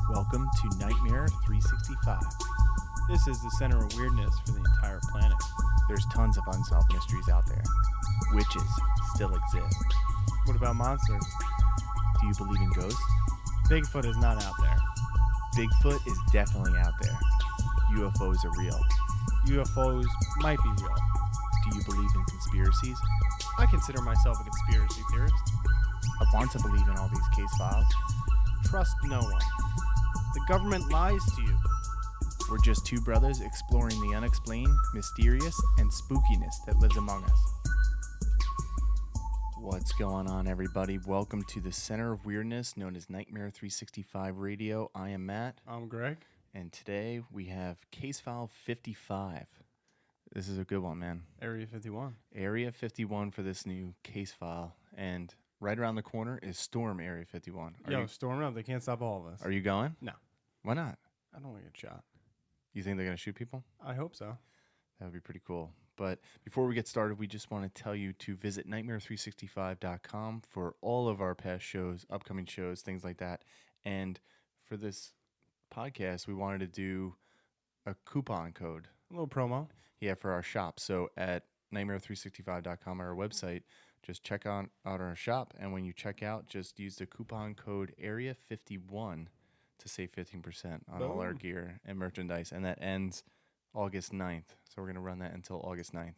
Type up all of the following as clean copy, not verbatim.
Welcome to Nightmare365. This is the center of weirdness for the entire planet. There's tons of unsolved mysteries out there. Witches still exist. What about monsters? Do you believe in ghosts? Bigfoot is not out there. Bigfoot is definitely out there. UFOs are real. UFOs might be real. Do you believe in conspiracies? I consider myself a conspiracy theorist. I want to believe in all these case files. Trust no one. The government lies to you. We're just two brothers exploring the unexplained, mysterious, and spookiness that lives among us. What's going on, everybody? Welcome to the center of weirdness known as Nightmare365 Radio. I am Matt. I'm Greg. And today we have Case File 55. This is a good one, man. Area 51. Area 51 for this new case file. And right around the corner is Storm Area 51. Storm up. They can't stop all of us. Are you going? No. Why not? I don't want to get shot. You think they're going to shoot people? I hope so. That would be pretty cool. But before we get started, we just want to tell you to visit Nightmare365.com for all of our past shows, upcoming shows, things like that. And for this podcast, we wanted to do a coupon code. A little promo. Yeah, for our shop. So at Nightmare365.com, our website, just check out our shop. And when you check out, just use the coupon code AREA51 to save 15% on all our gear and merchandise. And that ends August 9th. So we're going to run that until August 9th.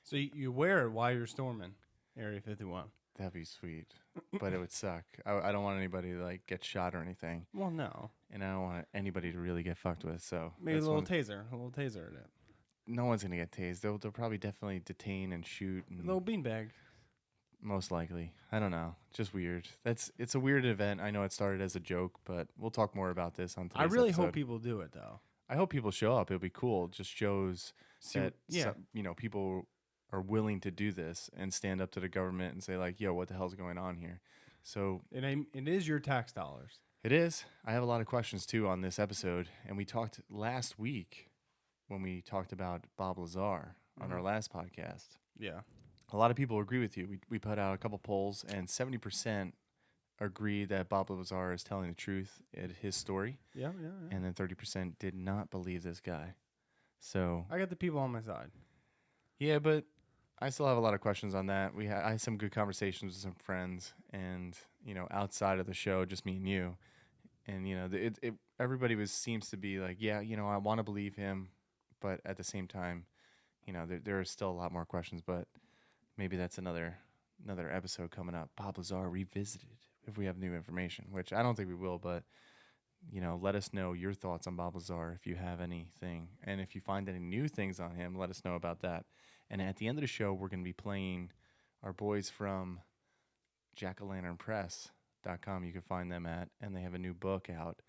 So you wear it while you're storming Area 51. That'd be sweet. But it would suck. I don't want anybody to like get shot or anything. Well, no. And I don't want anybody to really get fucked with. So maybe a little taser in it. No one's going to get tased. They'll probably definitely detain and shoot. And a little beanbag. Most likely. I don't know. Just weird. It's a weird event. I know it started as a joke, but we'll talk more about this on today's episode. I really hope people do it, though. I hope people show up. It'll be cool. It just shows that people are willing to do this and stand up to the government and say, like, yo, what the hell's going on here? So it is your tax dollars. It is. I have a lot of questions, too, on this episode. And we talked last week when we talked about Bob Lazar on our last podcast. Yeah. A lot of people agree with you. We put out a couple polls, and 70% agree that Bob Lazar is telling the truth in his story. Yeah. And then 30% did not believe this guy. So I got the people on my side. Yeah, but I still have a lot of questions on that. I had some good conversations with some friends, and outside of the show, just me and you, and everybody seems to be like, yeah, I want to believe him, but at the same time, there are still a lot more questions. But maybe that's another episode coming up. Bob Lazar revisited, if we have new information, which I don't think we will, but let us know your thoughts on Bob Lazar if you have anything. And if you find any new things on him, let us know about that. And at the end of the show, we're going to be playing our boys from jackalanternpress.com. You can find them at, and they have a new book out,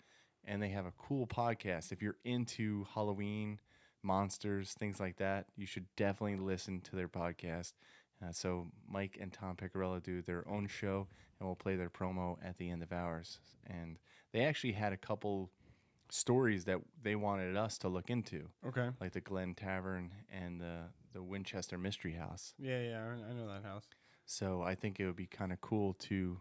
and they have a cool podcast. If you're into Halloween, monsters, things like that, you should definitely listen to their podcast. So Mike and Tom Picarella do their own show, and we'll play their promo at the end of ours. And they actually had a couple stories that they wanted us to look into. Okay. Like the Glen Tavern and the Winchester Mystery House. Yeah, I know that house. So I think it would be kind of cool to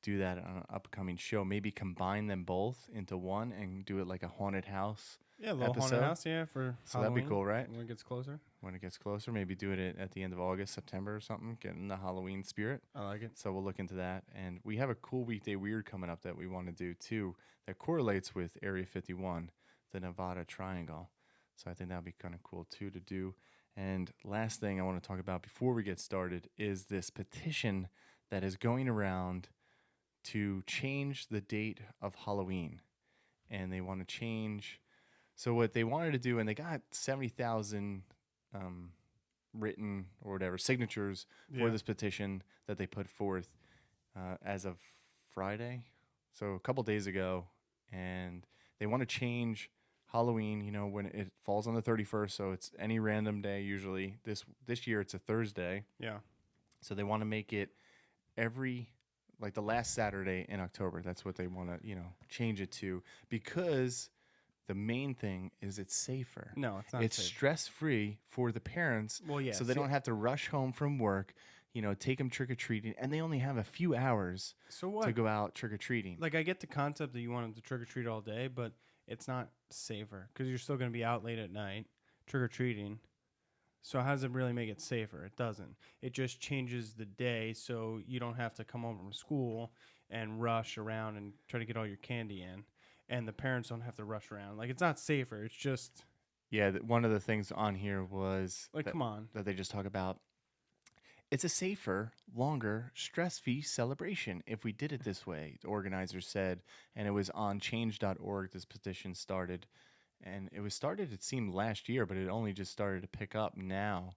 do that on an upcoming show. Maybe combine them both into one and do it like a haunted house. Yeah, a little episode. Haunted house, yeah, for so Halloween. That'd be cool, right? When it gets closer. When it gets closer, maybe do it at the end of August, September or something, get in the Halloween spirit. I like it. So we'll look into that. And we have a cool Weekday Weird coming up that we want to do, too, that correlates with Area 51, the Nevada Triangle. So I think that would be kind of cool, too, to do. And last thing I want to talk about before we get started is this petition that is going around to change the date of Halloween. And they want to change... So what they wanted to do, and they got 70,000 written or whatever signatures for this petition that they put forth as of Friday, so a couple days ago, and they want to change Halloween. When it falls on the 31st, so it's any random day usually. This year it's a Thursday. Yeah. So they want to make it every the last Saturday in October. That's what they want to change it to, because the main thing is it's safer. No, it's not. It's safe. Stress-free for the parents. Well, yeah. So they don't have to rush home from work, take them trick-or-treating, and they only have a few hours So what? to go out trick-or-treating. Like, I get the concept that you want them to trick-or-treat all day, but it's not safer because you're still going to be out late at night trick-or-treating. So how does it really make it safer? It doesn't. It just changes the day so you don't have to come home from school and rush around and try to get all your candy in. And the parents don't have to rush around. Like, it's not safer. It's just... Yeah, one of the things on here was... Like, come on. That they just talk about. It's a safer, longer, stress-free celebration if we did it this way, the organizers said. And it was on change.org this petition started. And it seemed last year, but it only just started to pick up now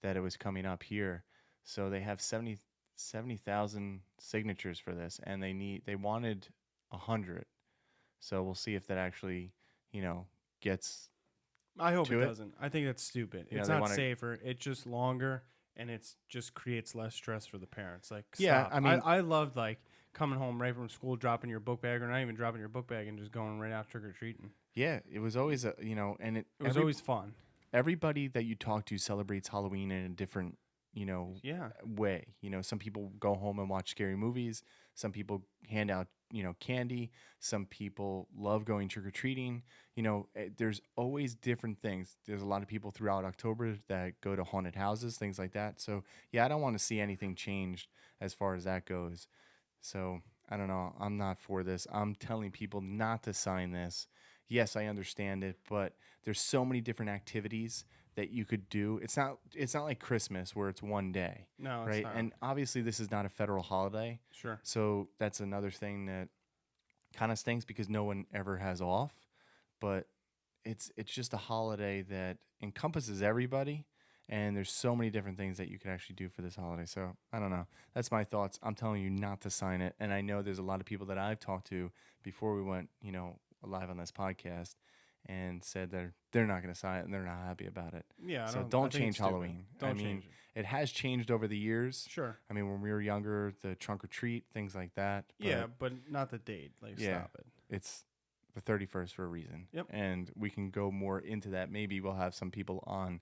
that it was coming up here. So they have 70,000 signatures for this, and they wanted 100. So we'll see if that actually, gets. I hope it doesn't. I think that's stupid. It's not safer. It's just longer, and it just creates less stress for the parents. Like, yeah, stop. I mean, I loved coming home right from school, dropping your book bag, or not even dropping your book bag, and just going right out trick or treating. Yeah, it was always and it was always fun. Everybody that you talk to celebrates Halloween in a different, way. Some people go home and watch scary movies. Some people hand out, candy. Some people love going trick-or-treating. There's always different things. There's a lot of people throughout October that go to haunted houses, things like that. So, yeah, I don't want to see anything changed as far as that goes. So, I don't know. I'm not for this. I'm telling people not to sign this. Yes, I understand it, but there's so many different activities that you could do. It's not like Christmas where it's one day. No, right? It's not. And obviously this is not a federal holiday. Sure. So that's another thing that kind of stinks because no one ever has off. But it's just a holiday that encompasses everybody, and there's so many different things that you could actually do for this holiday. So I don't know. That's my thoughts. I'm telling you not to sign it. And I know there's a lot of people that I've talked to before we went, live on this podcast and said they're not going to sign it and they're not happy about it. Yeah. So don't change Halloween. Don't change it. It has changed over the years. Sure. I mean, when we were younger, the trunk or treat, things like that. But not the date. Stop it. It's the 31st for a reason. Yep. And we can go more into that. Maybe we'll have some people on,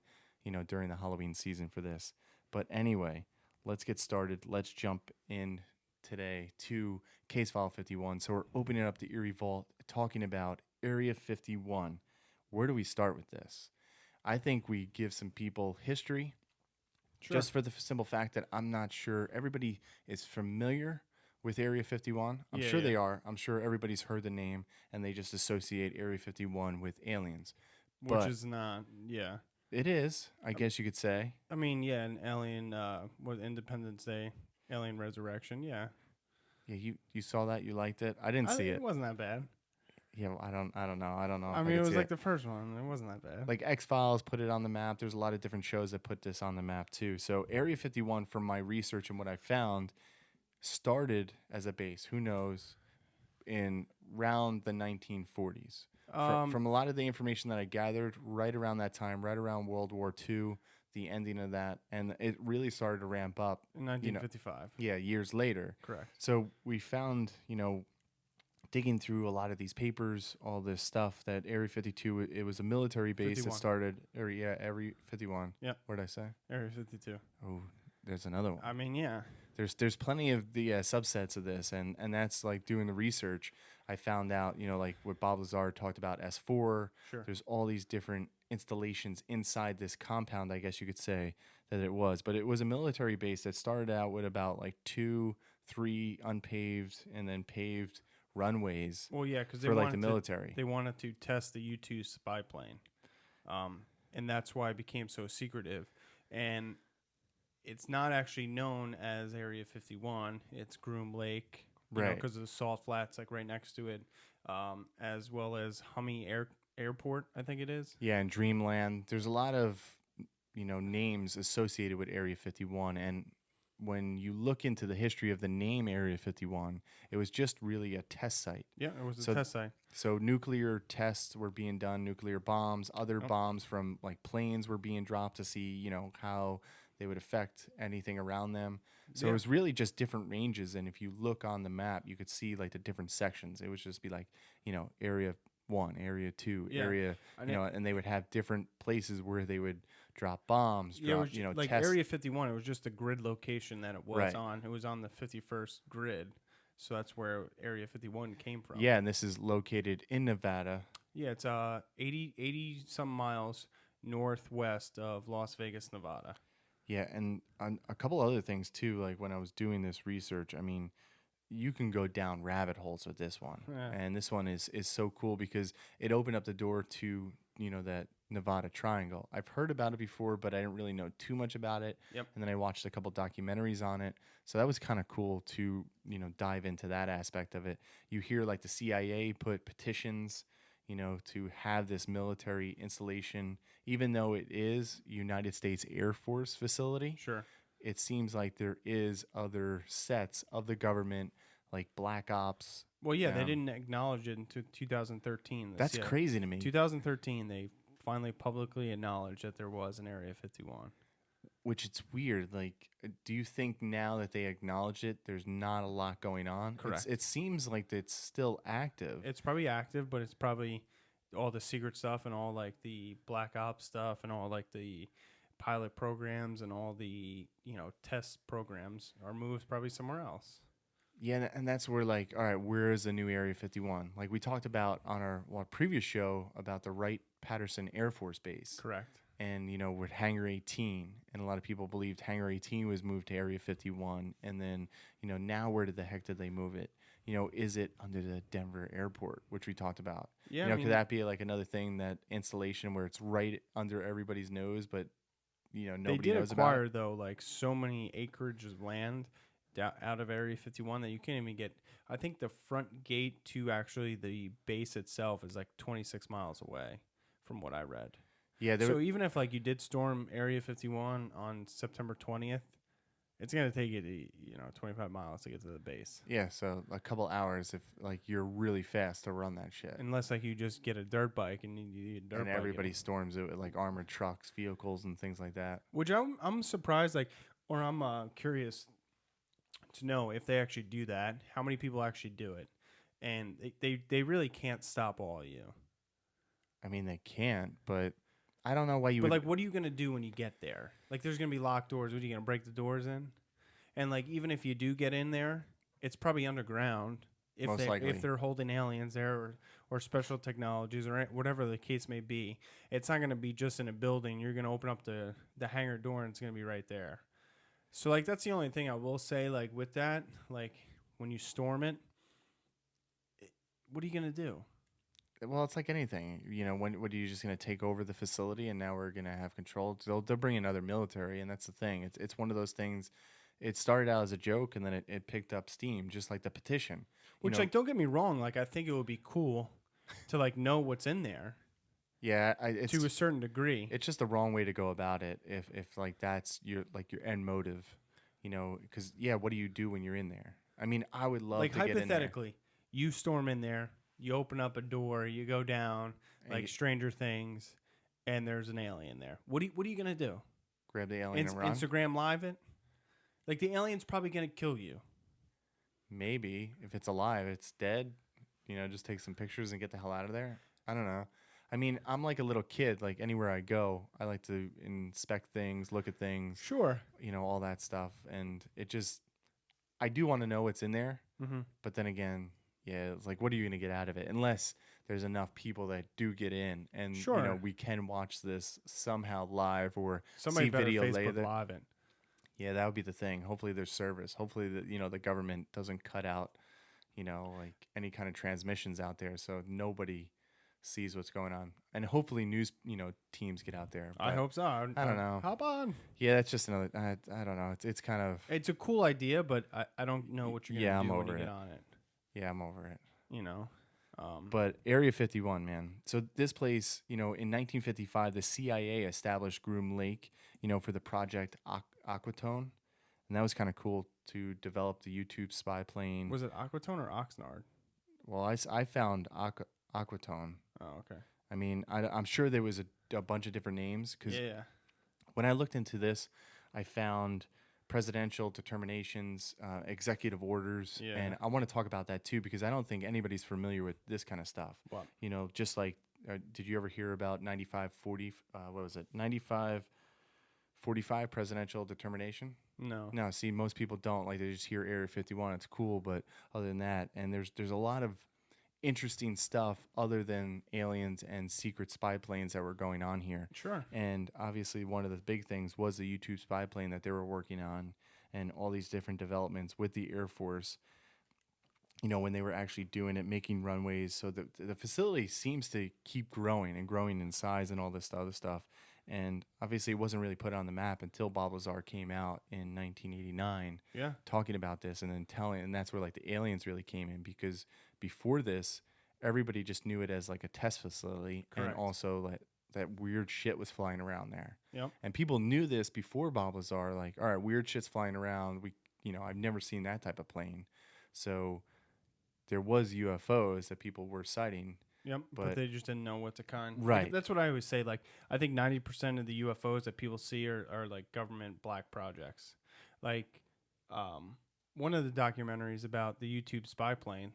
during the Halloween season for this. But anyway, let's get started. Let's jump in today to Case File 51. So we're opening up the Erie Vault, talking about Area 51. Where do we start with this? I think we give some people history, just for the simple fact that I'm not sure everybody is familiar with Area 51. I'm sure they are. I'm sure everybody's heard the name, and they just associate Area 51 with aliens. Which is not, It is, I guess you could say. I mean, an alien, Independence Day, alien resurrection, Yeah, you saw that? You liked it? I didn't see it. It wasn't that bad. Yeah, I don't know. I mean, it was like the first one. It wasn't that bad. Like X-Files put it on the map. There's a lot of different shows that put this on the map too. So Area 51, from my research and what I found, started as a base. Who knows? In around the 1940s. From a lot of the information that I gathered, right around that time, right around World War II, the ending of that, and it really started to ramp up in 1955. Years later. Correct. So we found, digging through a lot of these papers, all this stuff, that Area 52, it was a military base 51. that started, Area 51. Yeah. What did I say? Area 52. Oh, there's another one. I mean, yeah. There's plenty of the subsets of this, and that's like doing the research. I found out, like what Bob Lazar talked about, S4. Sure. There's all these different installations inside this compound, I guess you could say that it was. But it was a military base that started out with about like 2-3 unpaved and then paved runways. Well, yeah, because for like the military. They wanted to test the U-2 spy plane, and that's why it became so secretive. And it's not actually known as Area 51. It's Groom Lake, right? Because of the salt flats like right next to it, as well as Hummy Airport, I think it is. Yeah, and Dreamland. There's a lot of names associated with Area 51, and when you look into the history of the name Area 51, it was just really a test site. Yeah, it was a test site. So nuclear tests were being done, nuclear bombs, other bombs from like planes were being dropped to see, how they would affect anything around them. So it was really just different ranges. And if you look on the map, you could see like the different sections. It would just be like, Area 1, Area 2, Area, and they would have different places where they would drop bombs, Yeah, it was like test. Area 51. It was just a grid location that it was Right. on. It was on the 51st grid, so that's where Area 51 came from. Yeah, and this is located in Nevada. Yeah, it's 80 some miles northwest of Las Vegas, Nevada. Yeah, and a couple other things too. Like when I was doing this research, I mean, you can go down rabbit holes with this one, and this one is so cool because it opened up the door to that Nevada Triangle. I've heard about it before, but I didn't really know too much about it. Yep. And then I watched a couple documentaries on it, so that was kind of cool to dive into that aspect of it. You hear like the CIA put petitions, to have this military installation, even though it is United States Air Force facility. Sure. It seems like there is other sets of the government, like Black Ops. Well, yeah, they didn't acknowledge it until 2013. That's crazy to me. 2013, they finally publicly acknowledged that there was an Area 51. Which it's weird. Like, do you think now that they acknowledge it, there's not a lot going on? Correct. It seems like it's still active. It's probably active, but it's probably all the secret stuff and all like the Black Ops stuff and all like the pilot programs and all the test programs are moved probably somewhere else. Yeah, and that's where like, all right, where is the new Area 51? Like we talked about on our previous show about the Wright-Patterson Air Force Base. Correct. And with Hangar 18, and a lot of people believed Hangar 18 was moved to Area 51, and then now where the heck did they move it? Is it under the Denver airport, which we talked about? Yeah, could that be like another thing, that installation where it's right under everybody's nose, but nobody knows about it? They did acquire though like so many acreage of land out of Area 51 that you can't even get. I think the front gate to actually the base itself is like 26 miles away, from what I read. Yeah. So even if like you did storm Area 51 on September 20th, it's gonna take you to 25 miles to get to the base. Yeah, so a couple hours if like you're really fast to run that shit. Unless like you just get a dirt bike and you need a dirt bike. And everybody storms it with like armored trucks, vehicles, and things like that. Which I'm surprised, or I'm curious to know if they actually do that. How many people actually do it? And they really can't stop all of you. I mean, they can't, but I don't know why you But would. like, what are you gonna do when you get there? Like, there's gonna be locked doors. What are you gonna break the doors in? And like, even if you do get in there, it's probably underground. Most likely. If they're holding aliens there or special technologies or whatever the case may be, it's not gonna be just in a building. You're gonna open up the hangar door and it's gonna be right there. So like, that's the only thing I will say. Like with that, like when you storm it, what are you gonna do? Well, it's like anything. What are you just going to take over the facility and now we're going to have control? They'll bring in other military, and that's the thing. It's one of those things. It started out as a joke, and then it picked up steam, just like the petition. Which, like, don't get me wrong. Like, I think it would be cool to, like, know what's in there. Yeah. To a certain degree. It's just the wrong way to go about it if like, that's your end motive, because, yeah, what do you do when you're in there? I mean, I would love to get in there. Hypothetically, you storm in there. You open up a door, you go down, like Stranger Things, and there's an alien there. What are you gonna do? Grab the alien and run? Instagram live it? Like, the alien's probably gonna kill you. Maybe. If it's alive, it's dead. Just take some pictures and get the hell out of there. I don't know. I mean, I'm like a little kid. Like, anywhere I go, I like to inspect things, look at things. Sure. All that stuff. And I do want to know what's in there. Mm-hmm. But then again, yeah, it's like, what are you going to get out of it? Unless there's enough people that do get in, and we can watch this somehow live or see video later. Live it. Yeah, that would be the thing. Hopefully there's service. Hopefully the government doesn't cut out, like any kind of transmissions out there, so nobody sees what's going on. And hopefully news, teams get out there. I hope so. I don't know. Hop on. Yeah, that's just another. I don't know. It's kind of. It's a cool idea, but I don't know what you're gonna do when you get on it. Yeah, I'm over it. But Area 51, man. So this place, in 1955, the CIA established Groom Lake, for the Project Aquatone. And that was kind of cool to develop the YouTube spy plane. Was it Aquatone or Oxnard? Well, I found Aquatone. Oh, okay. I mean, I'm sure there was a bunch of different names. Cause when I looked into this, I found presidential determinations, executive orders, and I want to talk about that too, because I don't think anybody's familiar with this kind of stuff. What? Just like, did you ever hear about 9540? What was it? 95 45 presidential determination? No. No, see, most people don't. Like, they just hear Area 51. It's cool, but other than that, and there's a lot of interesting stuff other than aliens and secret spy planes that were going on here. Sure. And obviously, one of the big things was the U-2 spy plane that they were working on, and all these different developments with the Air Force. You know, when they were actually doing it, making runways. So the facility seems to keep growing and growing in size and all this other stuff. And obviously, it wasn't really put on the map until Bob Lazar came out in 1989, talking about this and then and that's where like the aliens really came in, because before this, everybody just knew it as like a test facility. Correct. And also like that weird shit was flying around there. Yep. And people knew this before Bob Lazar, like, all right, weird shit's flying around. I've never seen that type of plane. So there was UFOs that people were sighting. Yep, but they just didn't know what to kind. Right. Like, that's what I always say. Like, I think 90% of the UFOs that people see are like government black projects. Like, one of the documentaries about the U-2 spy plane,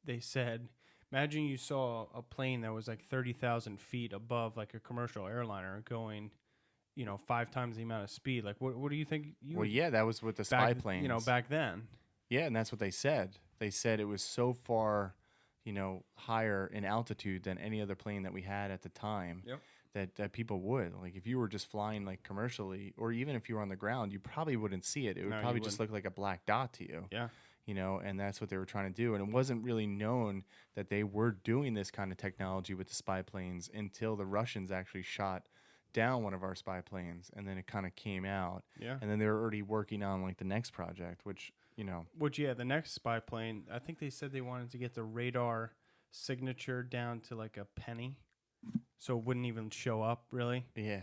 they said, imagine you saw a plane that was like 30,000 feet above like a commercial airliner going, 5 times the amount of speed. Like, what do you think? That was with the spy planes. Back then. Yeah, and that's what they said. They said it was so far, higher in altitude than any other plane that we had at the time. Yep. That people would. Like, if you were just flying like commercially, or even if you were on the ground, you probably wouldn't see it. It would probably just look like a black dot to you. Yeah. And that's what they were trying to do. And it wasn't really known that they were doing this kind of technology with the spy planes until the Russians actually shot down one of our spy planes, and then it kind of came out. Yeah. And then they were already working on like the next project, which, the next spy plane, I think they said they wanted to get the radar signature down to like a penny, so it wouldn't even show up, really. Yeah.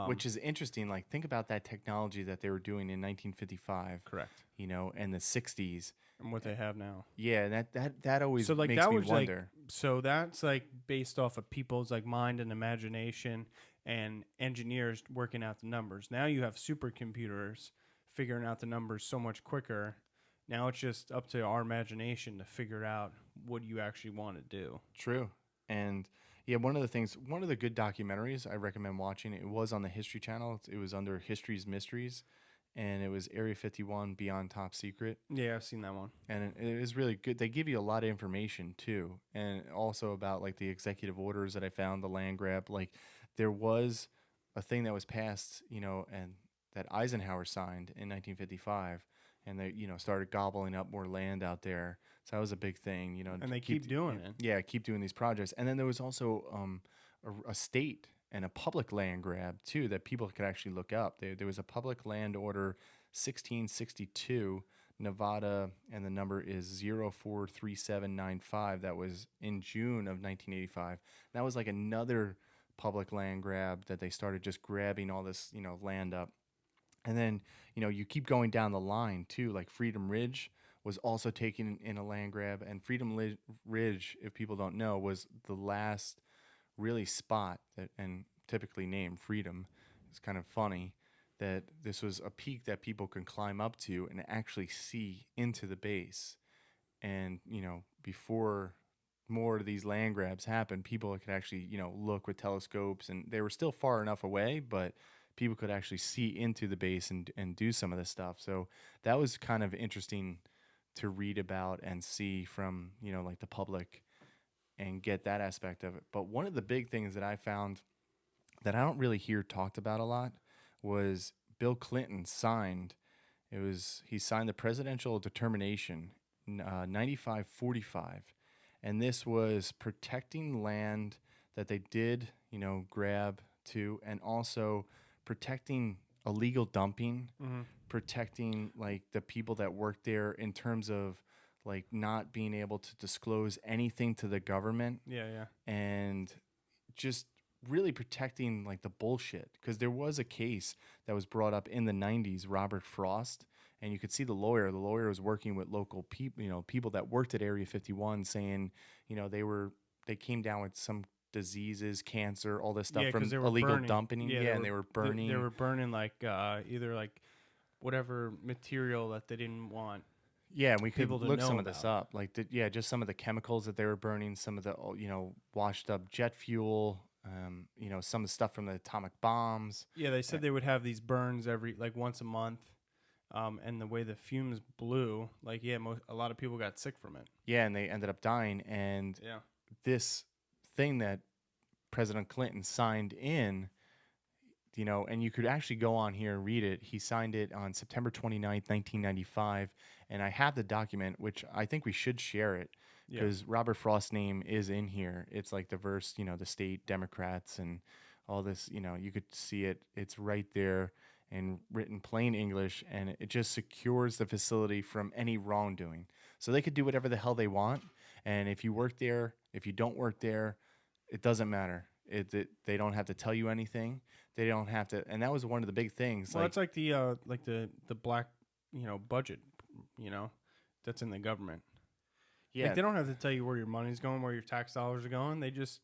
Which is interesting. Like, think about that technology that they were doing in 1955. Correct. And the 60s. And what they have now. Yeah, that always so, like, makes that me was wonder. So that's like based off of people's like mind and imagination and engineers working out the numbers. Now you have supercomputers figuring out the numbers so much quicker. Now it's just up to our imagination to figure out what you actually want to do. True. And yeah, one of the good documentaries I recommend watching, it was on the History Channel. It was under History's Mysteries, and it was Area 51 Beyond Top Secret. Yeah, I've seen that one. And it is really good. They give you a lot of information too, and also about like the executive orders that I found, the land grab. Like, there was a thing that was passed, and that Eisenhower signed in 1955. And they, started gobbling up more land out there. So that was a big thing, And they keep doing it. Yeah, keep doing these projects. And then there was also a state and a public land grab, too, that people could actually look up. There was a public land order 1662, Nevada, and the number is 043795. That was in June of 1985. That was like another public land grab that they started just grabbing all this, land up. And then, you keep going down the line, too. Like, Freedom Ridge was also taken in a land grab. And Freedom Ridge, if people don't know, was the last really spot and typically named Freedom. It's kind of funny that this was a peak that people can climb up to and actually see into the base. And, before more of these land grabs happened, people could actually, look with telescopes. And they were still far enough away, but people could actually see into the base and do some of this stuff. So that was kind of interesting to read about and see from, like the public and get that aspect of it. But one of the big things that I found that I don't really hear talked about a lot was Bill Clinton signed. He signed the presidential determination 9545. And this was protecting land that they did, grab to, and also protecting illegal dumping, protecting like the people that work there in terms of like not being able to disclose anything to the government. Yeah. And just really protecting like the bullshit, because there was a case that was brought up in the 90s, Robert Frost, and you could see the lawyer was working with local people, people that worked at Area 51, saying, they came down with some diseases, cancer, all this stuff from illegal dumping. And they were burning. They were burning like either like whatever material that they didn't want. Yeah, and we could look some of this up. Like, just some of the chemicals that they were burning, some of the, washed up jet fuel, some of the stuff from the atomic bombs. Yeah, they said they would have these burns every once a month, and the way the fumes blew, a lot of people got sick from it. Yeah, and they ended up dying. And Yeah, this thing that President Clinton signed in, and you could actually go on here and read it. He signed it on September 29th, 1995, and I have the document, which I think we should share it because Robert Frost's name is in here. It's like the state Democrats and all this, you could see it. It's right there and written plain English, and it just secures the facility from any wrongdoing. So they could do whatever the hell they want, and if you work there, if you don't work there, it doesn't matter. They don't have to tell you anything. They don't have to, and that was one of the big things. Well, it's like the black budget, that's in the government. Yeah, they don't have to tell you where your money's going, where your tax dollars are going. They just,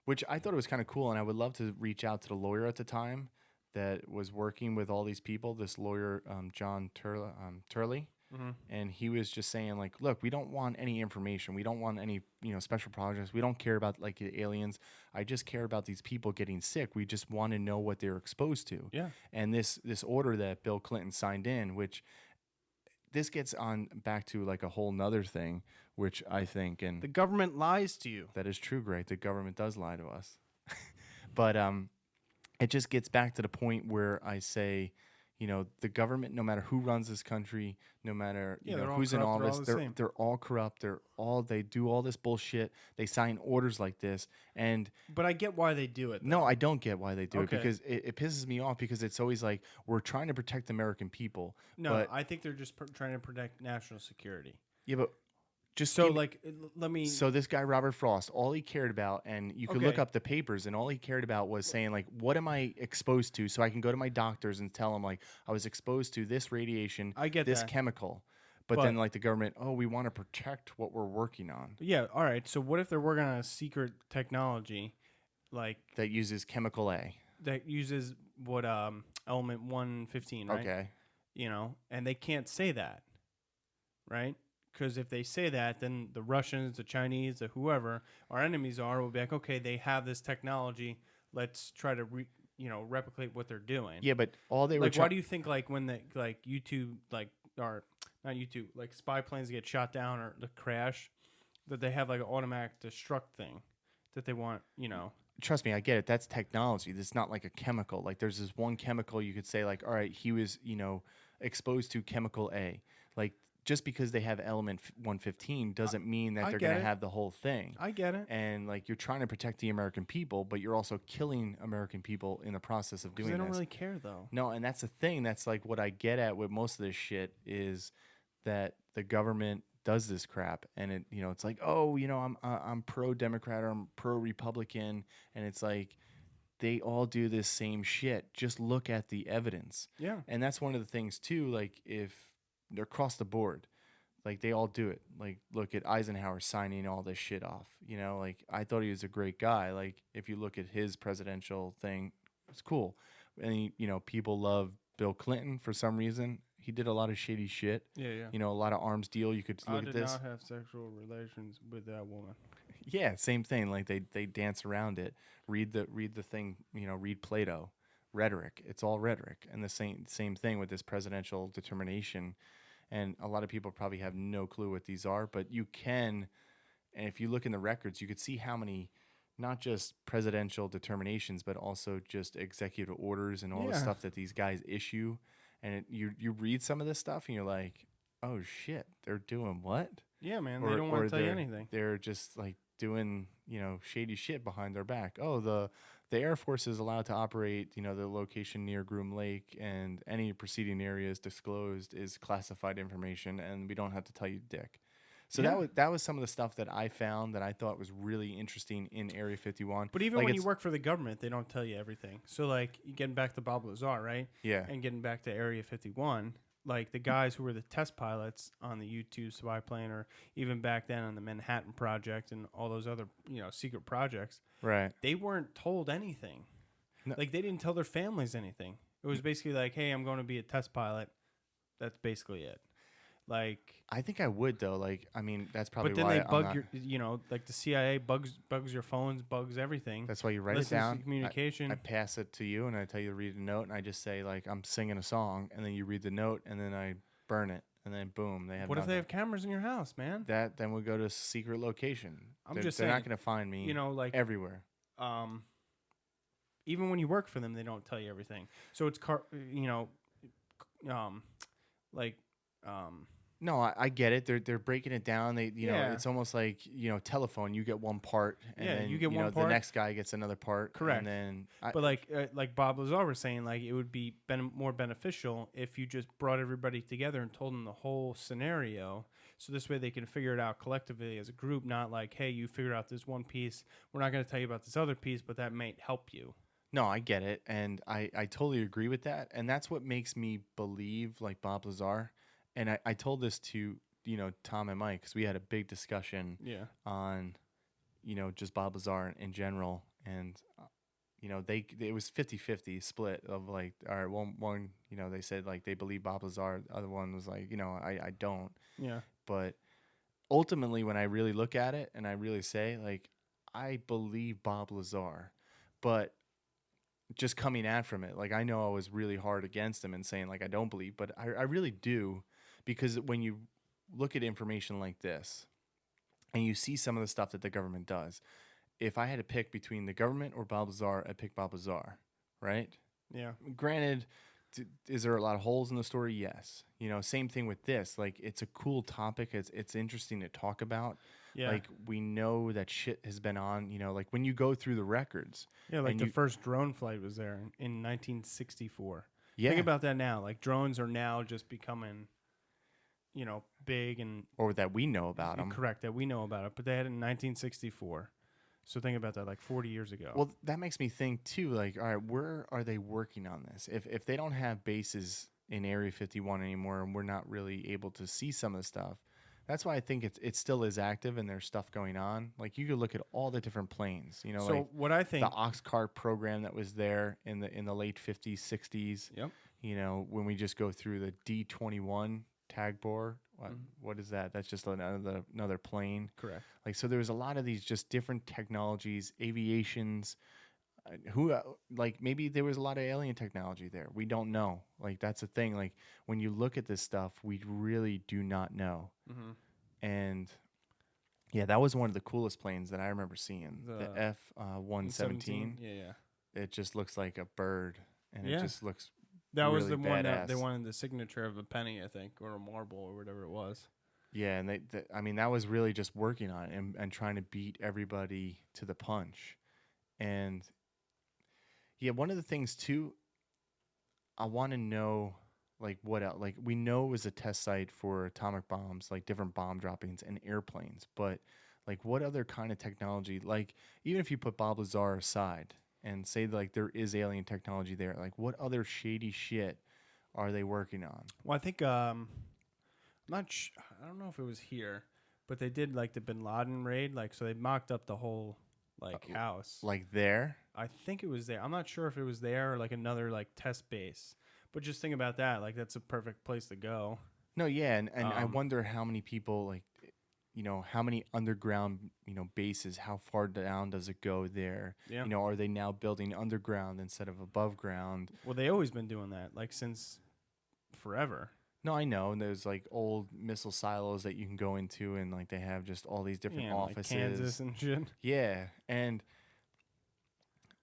which I thought it was kind of cool, and I would love to reach out to the lawyer at the time that was working with all these people. This lawyer, John Turley. mm-hmm. And he was just saying, like, look, we don't want any information. We don't want any, special projects. We don't care about, like, the aliens. I just care about these people getting sick. We just want to know what they're exposed to. Yeah. And this order that Bill Clinton signed in, which this gets on back to, like, a whole nother thing, which I think, and the government lies to you. That is true, Greg. The government does lie to us. But it just gets back to the point where I say, the government, no matter who runs this country, no matter who's in office, they're all corrupt. They do all this bullshit. They sign orders like this, but I get why they do it. No, I don't get why they do it because it pisses me off because it's always like we're trying to protect the American people. No, I think they're just trying to protect national security. Yeah, but just so let me. So this guy Robert Frost, all he cared about, and you could look up the papers, and all he cared about was saying, like, what am I exposed to, so I can go to my doctors and tell them, like, I was exposed to this radiation, this chemical. But then, like, the government, we want to protect what we're working on. Yeah, all right. So what if they're working on a secret technology, like that uses chemical A? That uses what element 115, right? Okay. And they can't say that, right? Because if they say that, then the Russians, the Chinese, the whoever our enemies are will be like, okay, they have this technology. Let's try to replicate what they're doing. Yeah, but all they were why do you think when the YouTube or not YouTube spy planes get shot down or the crash, that they have an automatic destruct thing that they want Trust me, I get it. That's technology. It's not like a chemical. Like there's this one chemical you could say all right, he was exposed to chemical A. Like just because they have element 115 doesn't mean that they're going to have the whole thing. I get it. And you're trying to protect the American people, but you're also killing American people in the process of doing this. They don't really care though. No, and that's the thing. That's what I get at with most of this shit is that the government does this crap, and it it's like, I'm pro Democrat or I'm pro Republican, and it's like they all do this same shit. Just look at the evidence. Yeah. And that's one of the things too, if they're across the board, they all do it. Look at Eisenhower signing all this shit off. I thought he was a great guy. If you look at his presidential thing, it's cool. And people love Bill Clinton for some reason. He did a lot of shady shit. Yeah, yeah. A lot of arms deal. You could look at this. I did not have sexual relations with that woman. Yeah, same thing. They dance around it. Read the thing. Read Plato. Rhetoric. It's all rhetoric. And the same thing with this presidential determination. And a lot of people probably have no clue what these are, but you can. And if you look in the records, you could see how many, not just presidential determinations, but also just executive orders and all the stuff that these guys issue. And you read some of this stuff and you're like, oh shit, they're doing what? Yeah, man, they don't want to tell you anything. They're just doing, shady shit behind their back. Oh, the Air Force is allowed to operate, the location near Groom Lake, and any preceding areas disclosed is classified information, and we don't have to tell you dick. So that was some of the stuff that I found that I thought was really interesting in Area 51. But even when you work for the government, they don't tell you everything. So getting back to Bob Lazar, right? Yeah. And getting back to Area 51, the guys who were the test pilots on the U-2 spy plane, or even back then on the Manhattan Project and all those other secret projects, right? They weren't told anything. No. They didn't tell their families anything. It was basically hey, I'm going to be a test pilot. That's basically it. Like, I think I would though. Like, I mean, that's probably but then why they I'm bug not. your, like the CIA bugs your phones, bugs everything. That's why you write it Listens to down. communication. I pass it to you, and I tell you to read a note, and I just say like I'm singing a song, and then you read the note, and then I burn it, and then boom, they have. What if nothing. they have cameras in your house, man? That then we go to a secret location. I'm just they're saying, not going to find me. like everywhere. Even when you work for them, they don't tell you everything. So it's like. No, I get it. They're breaking it down. They Yeah. it's almost like telephone. You get one part, and Yeah, then you get one part. the next guy gets another part. Correct. And then But like Bob Lazar was saying, like it would be more beneficial if you just brought everybody together and told them the whole scenario. So this way they can figure it out collectively as a group, not like, hey, you figured out this one piece. We're not going to tell you about this other piece, but that might help you. No, I get it, and I totally agree with that, and that's what makes me believe like Bob Lazar. And I told this to Tom and Mike because we had a big discussion on just Bob Lazar in general, and it was 50-50 split of like, all right, one they said like they believe Bob Lazar, the other one was like I don't. Yeah. But ultimately, when I really look at it and I really say like I believe Bob Lazar, but just coming at from it, like I know I was really hard against him and saying like I don't believe, but I really do. Because when you look at information like this and you see some of the stuff that the government does, if I had to pick between the government or Bob Lazar, I'd pick Bob Lazar, right? Yeah. Granted, is there a lot of holes in the story? Yes. Same thing with this. Like, it's a cool topic. It's interesting to talk about. Yeah. Like, we know that shit has been on, like when you go through the records. Yeah, like the first drone flight was there in 1964. Yeah. Think about that now. Like drones are now just becoming... big and... Or that we know about them. Correct, that we know about it. But they had it in 1964. So think about that, like 40 years ago. Well, that makes me think, too, like, all right, where are they working on this? If they don't have bases in Area 51 anymore and we're not really able to see some of the stuff, that's why I think it still is active and there's stuff going on. Like, you could look at all the different planes. So like what I think... The Oxcart program that was there in the late 50s, 60s. Yep. When we just go through the D-21... tag bore, what is that? That's just another plane. Correct. Like, so there was a lot of these just different technologies, aviations. Like maybe there was a lot of alien technology there. We don't know. Like, that's the thing. Like, when you look at this stuff, we really do not know. Mm-hmm. And yeah, that was one of the coolest planes that I remember seeing. The F-117. Yeah. It just looks like a bird, and it just looks. That really was the one that they badass. wanted the signature of a penny, I think, or a marble or whatever it was. Yeah, and that was really just working on it and trying to beat everybody to the punch. And yeah, one of the things too, I want to know like what else. Like, we know it was a test site for atomic bombs, like different bomb droppings and airplanes, but like what other kind of technology, like even if you put Bob Lazar aside and say like there is alien technology there, like what other shady shit are they working on? Well, I think I don't know if it was here, but they did like the Bin Laden raid, like so they mocked up the whole like house. Like there? I think it was there. I'm not sure if it was there or like another like test base. But just think about that, like that's a perfect place to go. No, yeah, and I wonder how many people like how many underground, bases, how far down does it go there? Yeah. Are they now building underground instead of above ground? Well, they always been doing that, like since forever. No, I know. And there's like old missile silos that you can go into, and like they have just all these different offices. Like Kansas and shit. Yeah. And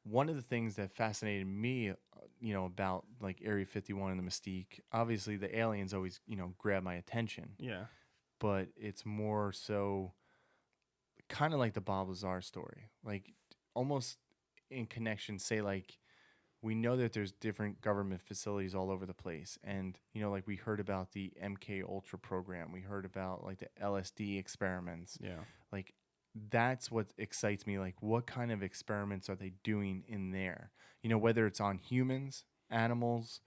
one of the things that fascinated me, about like Area 51 and the mystique, obviously the aliens always, grab my attention. Yeah. But it's more so kind of like the Bob Lazar story, like almost in connection, say like we know that there's different government facilities all over the place. And, like we heard about the MK Ultra program. We heard about like the LSD experiments. Yeah. Like that's what excites me. Like what kind of experiments are they doing in there? Whether it's on humans, animals,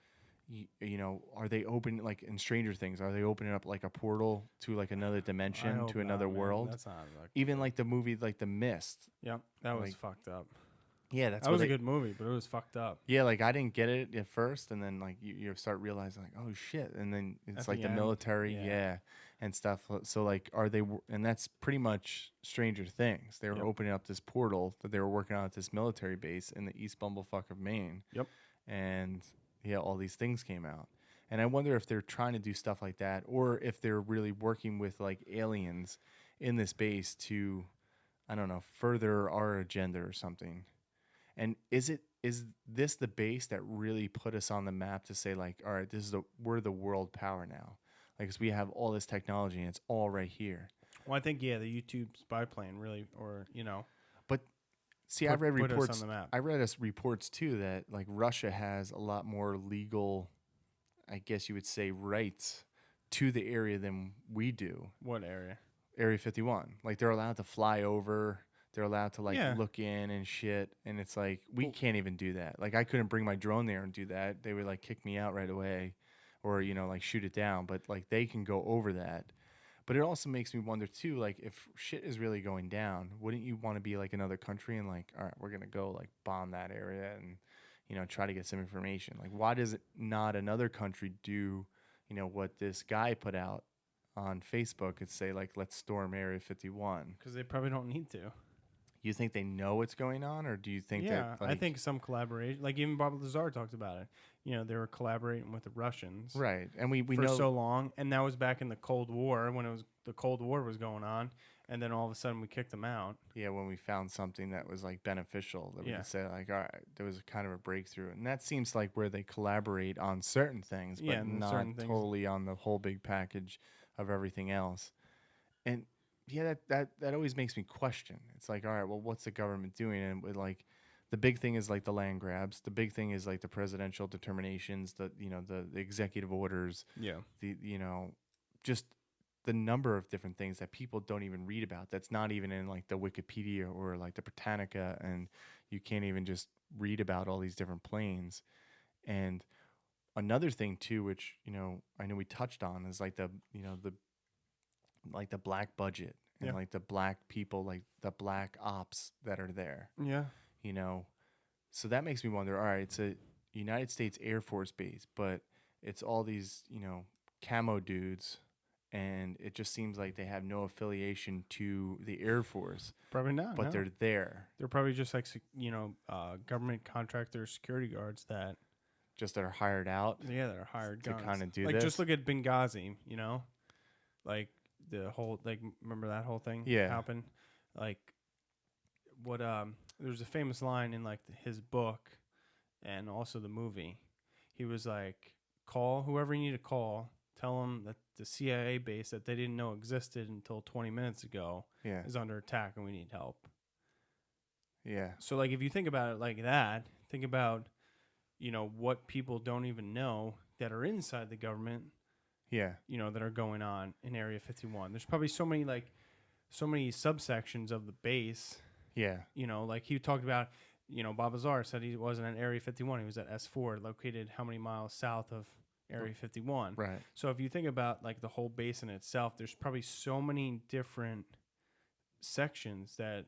are they open, like in Stranger Things, are they opening up like a portal to like another dimension, to another world? That's not like even like the movie, like The Mist. Yep, that was fucked up. Yeah, that's That was a good movie, but it was fucked up. Yeah, like I didn't get it at first, and then like you start realizing like, oh shit, and then it's At like the the end, military, yeah. and stuff. So like, and that's pretty much Stranger Things. They were Yep. opening up this portal that they were working on at this military base in the East Bumblefuck of Maine. Yep. And yeah, all these things came out, and I wonder if they're trying to do stuff like that, or if they're really working with like aliens in this base to, I don't know, further our agenda or something. And is this the base that really put us on the map to say like, all right, we're the world power now, like 'cause we have all this technology and it's all right here. Well, I think the YouTube spy plane really, But see, put, I've read put us reports. on the map. I read us reports too that like Russia has a lot more legal, I guess you would say, rights to the area than we do. What area? Area 51. Like they're allowed to fly over. They're allowed to like Yeah. look in and shit, and it's like we can't even do that. Like I couldn't bring my drone there and do that. They would like kick me out right away, or like shoot it down. But like they can go over that. But it also makes me wonder too, like if shit is really going down, wouldn't you want to be like another country and like, all right, we're gonna go like bomb that area and try to get some information. Like why does it not another country do what this guy put out on Facebook and say like, let's storm Area 51? Because they probably don't need to. You think they know what's going on, or do you think that? Like, I think some collaboration, like even Bob Lazar talked about it. They were collaborating with the Russians, right? And we for know so long, and that was back in the Cold War when the Cold War was going on, and then all of a sudden we kicked them out. Yeah, when we found something that was like beneficial, that we could say like, all right, there was kind of a breakthrough, and that seems like where they collaborate on certain things, but not totally on the whole big package of everything else. And yeah, that always makes me question. It's like, all right, well, what's the government doing? And with like, the big thing is like the land grabs. The big thing is like the presidential determinations, the executive orders. Yeah. Just the number of different things that people don't even read about. That's not even in like the Wikipedia or like the Britannica, and you can't even just read about all these different planes. And another thing too, which I know we touched on, is like the black budget and like the black people, like the black ops that are there. Yeah. So that makes me wonder, all right, it's a United States Air Force base, but it's all these, camo dudes, and it just seems like they have no affiliation to the Air Force. Probably not. But no. they're there. They're probably just like, government contractor security guards that are hired out. Yeah, that are hired to guns. kind of do like this. Just look at Benghazi, like the whole, like, remember that whole thing happened? Like, what there's a famous line in like his book and also the movie. He was like, call whoever you need to call, tell them that the CIA base that they didn't know existed until 20 minutes ago is under attack and we need help. Yeah. So like if you think about it like that, think about what people don't even know that are inside the government. Yeah. That are going on in Area 51. There's probably so many subsections of the base. Yeah. Like he talked about, Bob Lazar said he wasn't at Area 51. He was at S4, located how many miles south of Area 51. Right. So if you think about like the whole base in itself, there's probably so many different sections that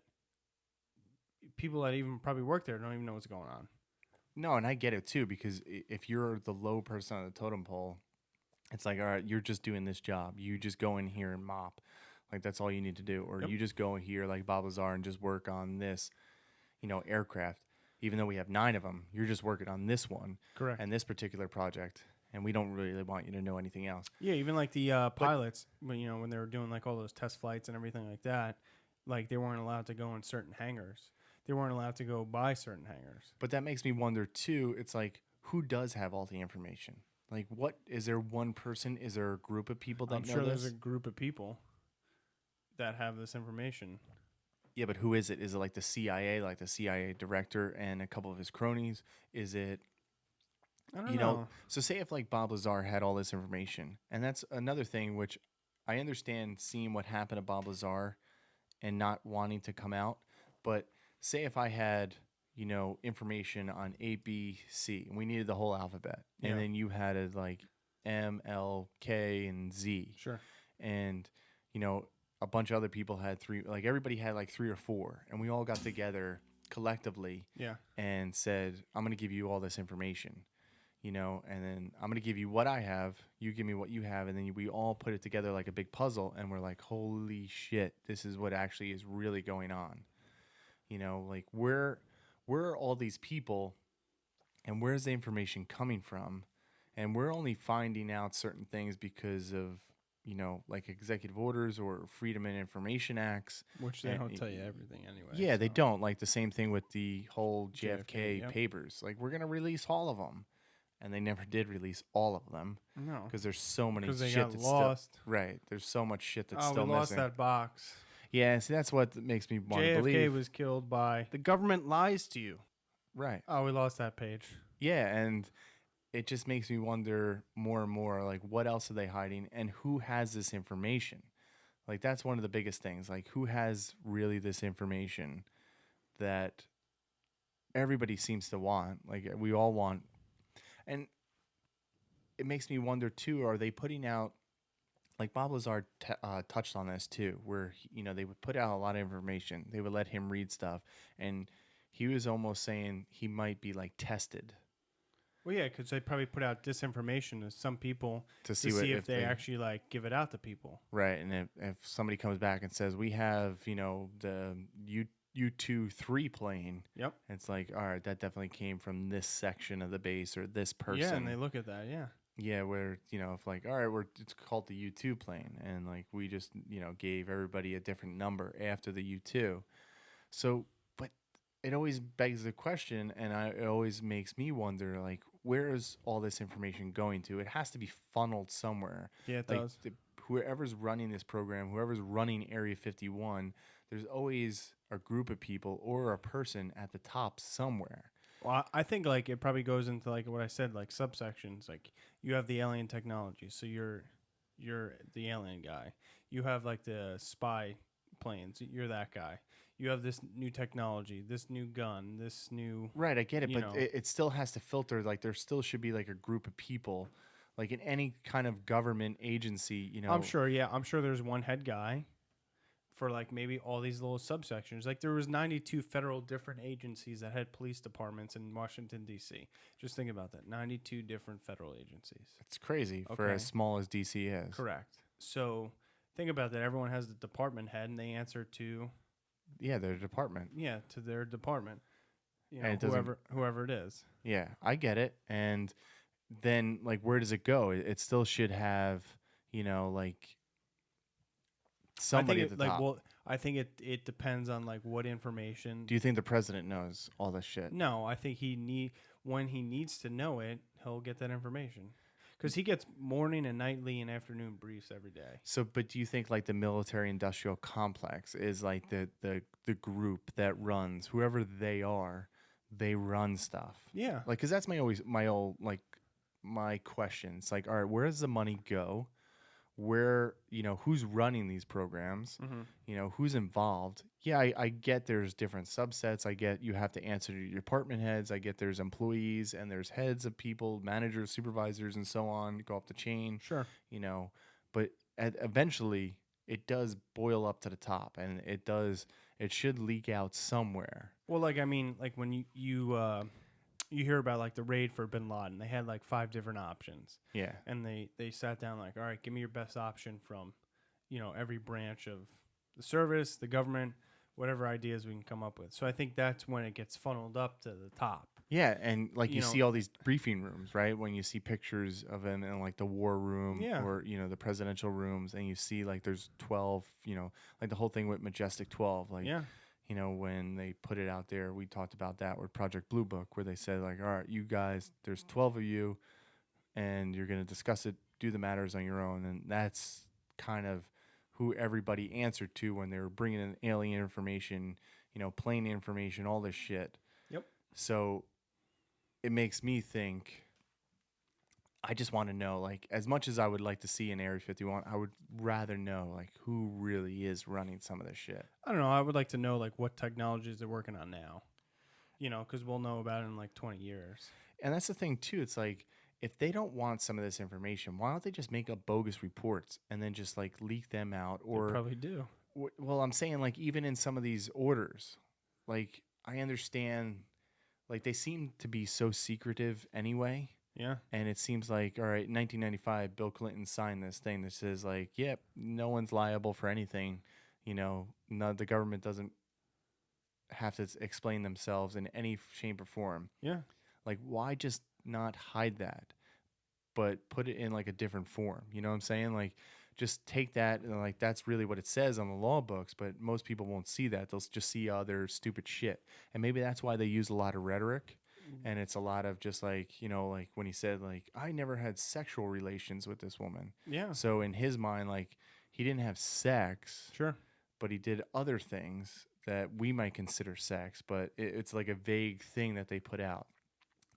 people that even probably work there don't even know what's going on. No, and I get it too, because if you're the low person on the totem pole, it's like, all right, you're just doing this job. You just go in here and mop. Like, that's all you need to do. Or you just go in here like Bob Lazar and just work on this, aircraft. Even though we have 9 of them, you're just working on this one. Correct. And this particular project. And we don't really want you to know anything else. Yeah, even like the pilots, when they were doing like all those test flights and everything like that, like they weren't allowed to go in certain hangars. They weren't allowed to go by certain hangars. But that makes me wonder too. It's like, who does have all the information? Like, what is there? One person? Is there a group of people that I'm know sure this? there's a group of people that have this information. Yeah, but who is it? Is it like the CIA, like the CIA director and a couple of his cronies? Is it? I don't know. So say if like Bob Lazar had all this information, and that's another thing which I understand, seeing what happened to Bob Lazar and not wanting to come out. But say if I had, information on A, B, C, and we needed the whole alphabet, and then you had it like M, L, K, and Z. Sure. And, a bunch of other people had 3, like everybody had like 3 or 4, and we all got together collectively Yeah. and said, I'm going to give you all this information, and then I'm going to give you what I have, you give me what you have, and then we all put it together like a big puzzle, and we're like, holy shit, this is what actually is really going on. Like where are all these people and where's the information coming from? And we're only finding out certain things because of, like executive orders or Freedom of Information Acts. Which they don't tell you everything anyway. Yeah, they don't. Like the same thing with the whole JFK yep. papers. Like, we're going to release all of them. And they never did release all of them. No. Because there's so many shit they got that's lost. still... Right. There's so much shit that's we still lost missing. that box. Yeah, see, that's what makes me want to believe. JFK was killed by... The government lies to you. Right. Oh, we lost that page. Yeah, and... it just makes me wonder more and more, like, what else are they hiding and who has this information? Like, that's one of the biggest things. Like, who has really this information that everybody seems to want? Like, we all want. And it makes me wonder, too, are they putting out, like Bob Lazar touched on this, too, where, they would put out a lot of information. They would let him read stuff. And he was almost saying he might be, like, tested. Well, yeah, because they probably put out disinformation to some people to see if they actually like give it out to people. Right, and if somebody comes back and says we have the U-2-3 plane, yep, it's like, all right, that definitely came from this section of the base or this person. Yeah, and they look at that, yeah, where if like, all right, it's called the U-2 plane, and like we just gave everybody a different number after the U-2, so. It always begs the question, and it always makes me wonder, like, where is all this information going to? It has to be funneled somewhere. Yeah, it like, does. Whoever's running this program, whoever's running Area 51, there's always a group of people or a person at the top somewhere. Well, I think, like, it probably goes into, like, what I said, like, subsections. Like, you have the alien technology, so you're the alien guy. You have, like, the spy planes. You're that guy. You have this new technology, this new gun, this new... Right, I get it, but it still has to filter. Like, there still should be, like, a group of people, like, in any kind of government agency, I'm sure there's one head guy for, like, maybe all these little subsections. Like, there was 92 federal different agencies that had police departments in Washington, D.C. Just think about that. 92 different federal agencies. It's crazy for as small as D.C. is. Correct. So, think about that. Everyone has the department head, and they answer to... Yeah, their department. Yeah, to their department. And whoever it is. Yeah, I get it. And then, like, where does it go? It still should have, like, somebody at the top. Well, I think it depends on, like, what information. Do you think the president knows all this shit? No, I think when he needs to know it, he'll get that information. Because he gets morning and nightly and afternoon briefs every day. So, but do you think like the military-industrial complex is like the group that runs, whoever they are, they run stuff? Yeah. Like, because that's my question. It's like, all right, where does the money go? Where, who's running these programs? Mm-hmm. Who's involved? Yeah, I get there's different subsets. I get you have to answer to your department heads. I get there's employees and there's heads of people, managers, supervisors, and so on. Go up the chain. Sure. But eventually it does boil up to the top, and it should leak out somewhere. Well, like, I mean, like when you hear about, like, the raid for bin Laden, they had, like, 5 different options. Yeah. And they sat down, like, all right, give me your best option from, every branch of the service, the government, whatever ideas we can come up with. So I think that's when it gets funneled up to the top. Yeah, and, like, you see all these briefing rooms, right? When you see pictures of them in, like, the war room or, the presidential rooms, and you see, like, there's 12, like the whole thing with Majestic 12. Like, when they put it out there, we talked about that with Project Blue Book, where they said, like, all right, you guys, there's 12 of you, and you're going to discuss it, do the matters on your own. And that's kind of who everybody answered to when they were bringing in alien information, plane information, all this shit. Yep. So it makes me think, I just want to know, like, as much as I would like to see in Area 51, I would rather know, like, who really is running some of this shit. I don't know. I would like to know, like, what technologies they're working on now, because we'll know about it in, like, 20 years. And that's the thing, too. It's like, if they don't want some of this information, why don't they just make up bogus reports and then just, like, leak them out? Or they probably do. Well, I'm saying, like, even in some of these orders, like, I understand, like, they seem to be so secretive anyway. Yeah. And it seems like, all right, in 1995, Bill Clinton signed this thing that says, like, yep, no one's liable for anything. You know, the government doesn't have to explain themselves in any shape or form. Yeah. Like, why just not hide that, but put it in, like, a different form? You know what I'm saying? Like, just take that and, like, that's really what it says on the law books, but most people won't see that. They'll just see other stupid shit. And maybe that's why they use a lot of rhetoric. And it's a lot of just like, you know, like when he said, like, I never had sexual relations with this woman. Yeah. So in his mind, like, he didn't have sex, Sure. but he did other things that we might consider sex, but it's like a vague thing that they put out.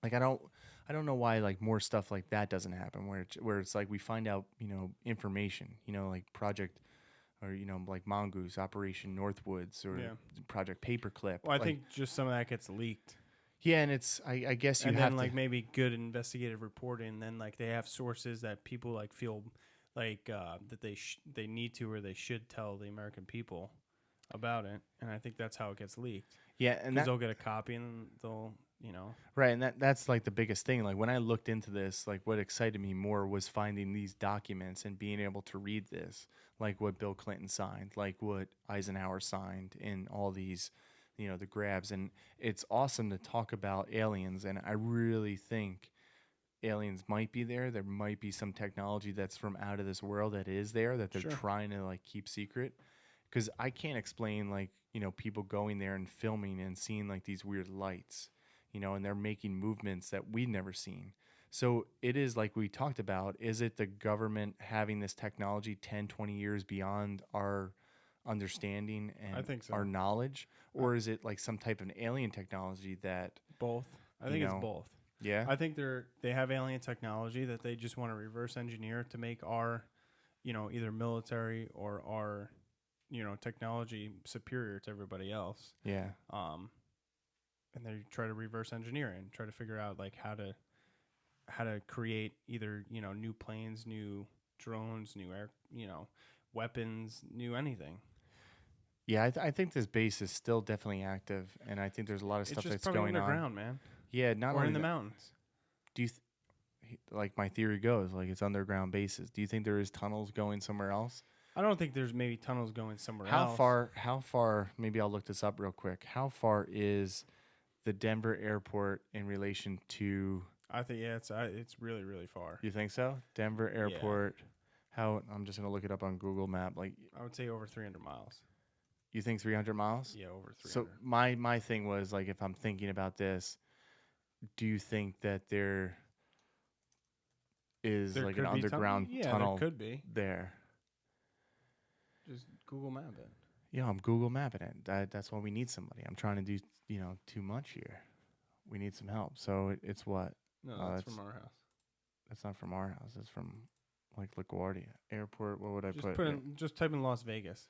Like, I don't know why, like, more stuff like that doesn't happen, where it's like we find out, you know, information, you know, like Project, or, you know, like Mongoose, Operation Northwoods, or Project Paperclip. Well, I think just some of that gets leaked. Yeah, and it's I guess you and have then, like, to, maybe good investigative reporting. Then, like, they have sources that people, like, feel like that they need to, or they should tell the American people about it. And I think that's how it gets leaked. yeah, and Because they'll get a copy and they'll, you know. right, and that's like the biggest thing. Like, when I looked into this, like, what excited me more was finding these documents and being able to read this, like what Bill Clinton signed, like what Eisenhower signed, in all these, you know, the grabs. And it's awesome to talk about aliens, and I really think aliens might be there. There might be some technology that's from out of this world that is there, that they're Sure. trying to, like, keep secret. Because I can't explain, like, you know, people going there and filming and seeing, like, these weird lights, you know, and they're making movements that we've never seen. So it is, like we talked about, is it the government having this technology 10, 20 years beyond our understanding I and think so. our knowledge? Or is it like some type of alien technology that, Both. I you think know, it's both. yeah? I think they have alien technology that they just want to reverse engineer to make our, you know, either military or our, you know, technology superior to everybody else. Yeah. And they try to reverse engineer it and try to figure out, like, how to create either, you know, new planes, new drones, new air, you know, weapons, new anything. Yeah, I think this base is still definitely active, and I think there's a lot of It's stuff just that's probably going on. underground, man. Yeah, not Or only in the that, mountains. do you like my theory goes, like, it's underground bases. Do you think there is tunnels going somewhere else? I don't think there's maybe tunnels going somewhere How else. How far, maybe I'll look this up real quick. How far is the Denver airport in relation to, I think, yeah, it's really, really far. you think so? Denver airport. How, I'm just going to look it up on Google Map. Like, I would say over 300 miles. you think 300 miles? Yeah, over 300. So my thing was, like, if I'm thinking about this, do you think that there is There like could an be underground yeah, tunnel there could be. there? Just Google Map it. Yeah, I'm Google mapping it. That's why we need somebody. I'm trying to do, you know, too much here. We need some help. So it's what? No, Oh, that's that's- from our house. That's not from our house. It's from, like, LaGuardia Airport. What would I Just put? just type in Las Vegas.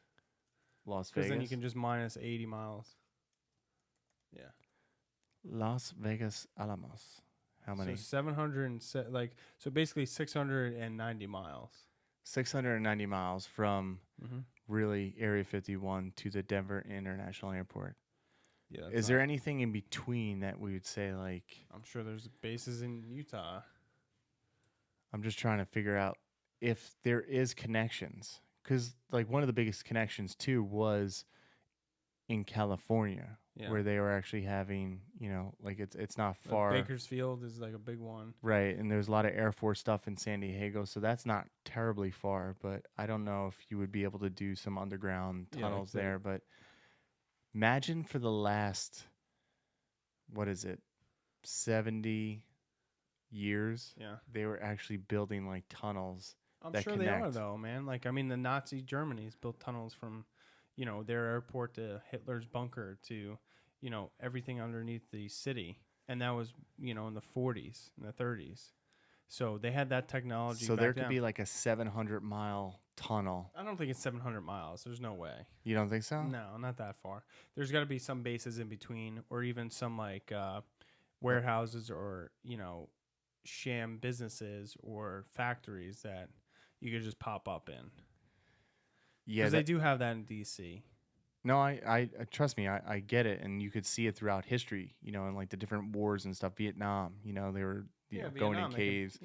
Las Because Vegas. then you can just minus 80 miles. Yeah. Las Vegas Alamos. How many? So 700 so basically 690 miles. 690 miles from Mm-hmm. really Area 51 to the Denver International Airport. Yeah. Is there anything in between that we would say, like, I'm sure there's bases in Utah. I'm just trying to figure out if there is connections, because, like, one of the biggest connections too was in California, Yeah. where they were actually having, you know, like, it's not far, Bakersfield is like a big one. right? And there's a lot of Air Force stuff in San Diego, so that's not terribly far. But I don't know if you would be able to do some underground Yeah, tunnels like there. But imagine for the last, what is it, 70 years, Yeah. they were actually building, like, tunnels. I'm that sure they are, connect. though, man. Like, I mean, the Nazi Germany's built tunnels from, you know, their airport to Hitler's bunker to, you know, everything underneath the city. And that was, you know, in the 40s and the 30s. So they had that technology. So back there could then. be like a 700-mile tunnel. I don't think it's 700 miles. There's no way. You don't think so? No, not that far. There's got to be some bases in between, or even some, like, warehouses, or, you know, sham businesses or factories that you could just pop up in. Yeah, Because they do have that in DC. No, I trust me, I get it, and you could see it throughout history, and like the different wars and stuff. Vietnam, they were going in Vietnam, caves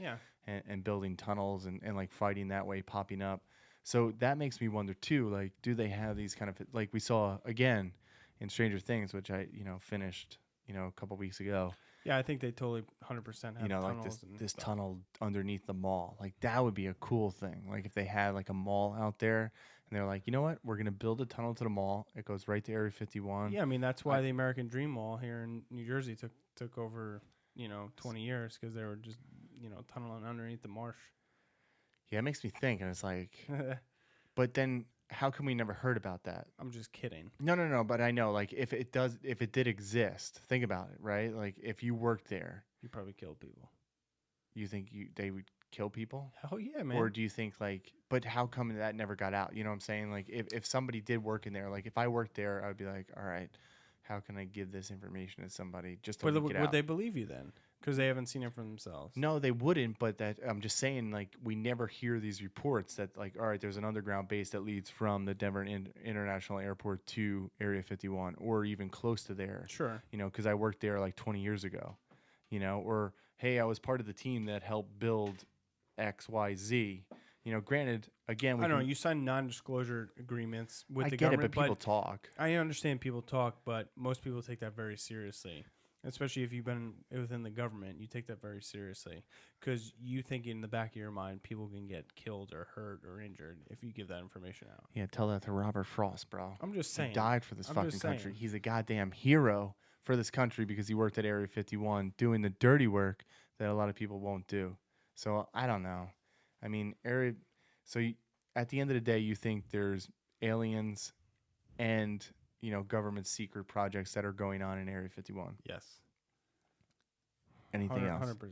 and building tunnels and like fighting that way, popping up. So that makes me wonder too, like, do they have these kind of, like we saw again in Stranger Things, which I finished a couple weeks ago. Yeah, I think they totally 100% have tunnels like this and this stuff. tunnel underneath the mall. Like that would be a cool thing. Like if they had like a mall out there and they're like, you know what, we're gonna build a tunnel to the mall. It goes right to Area 51. Yeah, I mean that's why the American Dream Mall here in New Jersey took over 20 years because they were just tunneling underneath the marsh. Yeah, it makes me think, and it's like, but then how come we never heard about that? I'm just kidding. No, but I know, like, if it did exist, think about it, right? Like, if you worked there, You probably killed people. you think they would kill people? Hell yeah, man. Or do you think, like, but how come that never got out? You know what I'm saying? Like, if somebody did work in there, like, if I worked there, I would be like, all right, how can I give this information to somebody just to leak it out? Would they believe you then? Because they haven't seen it for themselves. No, they wouldn't. But that I'm just saying, like, we never hear these reports that, like, all right, there's an underground base that leads from the Denver International Airport to Area 51, or even close to there. Sure. Because I worked there like 20 years ago. Or hey, I was part of the team that helped build X, Y, Z. Granted, again, I don't know. You sign non-disclosure agreements with the get it, government, but people talk. I understand people talk, but most people take that very seriously. Especially if you've been within the government, you take that very seriously because you think in the back of your mind people can get killed or hurt or injured if you give that information out. Yeah, tell that to Robert Frost, bro. I'm just saying. He died for this fucking country. Saying. He's a goddamn hero for this country because he worked at Area 51 doing the dirty work that a lot of people won't do. So I don't know. I mean, at the end of the day, you think there's aliens and government secret projects that are going on in Area 51. Yes. Anything else? 100%.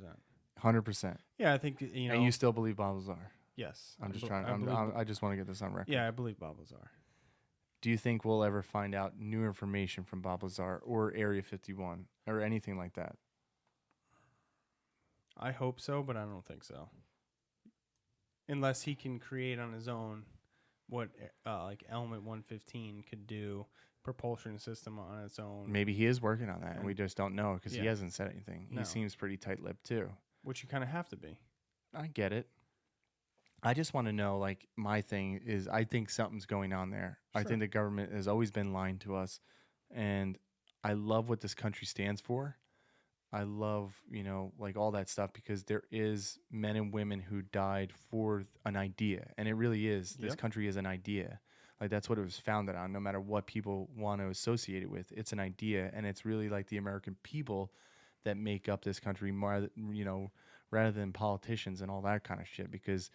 100%. Yeah, I think And you still believe Bob Lazar? Yes. I just want to get this on record. Yeah, I believe Bob Lazar. Do you think we'll ever find out new information from Bob Lazar or Area 51 or anything like that? I hope so, but I don't think so. Unless he can create on his own what like Element 115 could do, propulsion system on its own. Maybe he is working on that, and we just don't know because he Yeah. hasn't said anything. No. He seems pretty tight-lipped too. Which you kind of have to be. I get it. I just want to know, like, my thing is I think something's going on there. I Sure. think the government has always been lying to us, and I love what this country stands for. I love, like all that stuff because there is men and women who died for an idea. And it really is. This Yep. country is an idea. Like that's what it was founded on, no matter what people want to associate it with. It's an idea. And it's really like the American people that make up this country more, rather than politicians and all that kind of shit. Because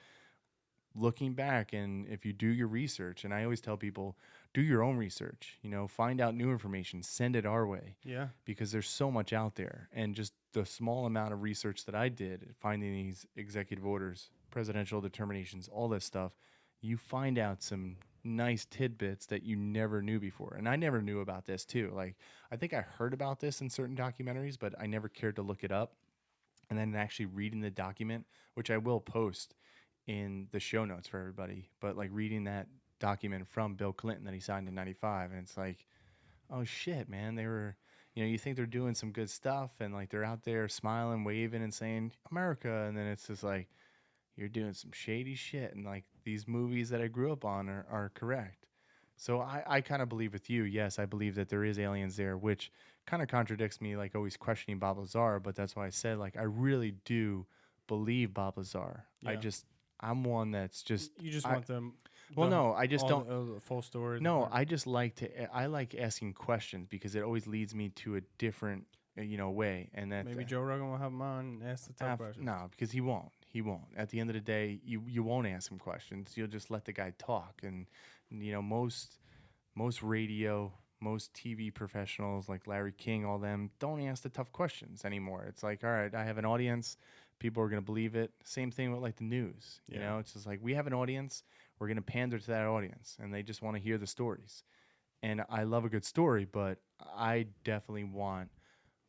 looking back, and if you do your research, and I always tell people, do your own research, find out new information, send it our way. Yeah. Because there's so much out there. And just the small amount of research that I did, finding these executive orders, presidential determinations, all this stuff, you find out some nice tidbits that you never knew before. And I never knew about this too. Like, I think I heard about this in certain documentaries, but I never cared to look it up. And then actually reading the document, which I will post in the show notes for everybody, but like reading that document from Bill Clinton that he signed in 95, and it's like, oh shit, man, they were, you think they're doing some good stuff, and like they're out there smiling, waving, and saying America, and then it's just like you're doing some shady shit, and like these movies that I grew up on are correct. So I kind of believe with you, yes, I believe that there is aliens there, which kind of contradicts me, like always questioning Bob Lazar, but that's why I said, like, I really do believe Bob Lazar. Yeah. I'm one that's just... You just want them... Well, no, I just don't... The full story. No, I just I like asking questions because it always leads me to a different, way. And that Maybe Joe Rogan will have him on and ask the tough questions. No, because he won't. He won't. At the end of the day, you won't ask him questions. You'll just let the guy talk. And, most radio, most TV professionals like Larry King, all them, don't ask the tough questions anymore. It's like, all right, I have an audience. People are going to believe it. Same thing with like the news. Yeah. It's just like we have an audience. We're going to pander to that audience, and they just want to hear the stories. And I love a good story, but I definitely want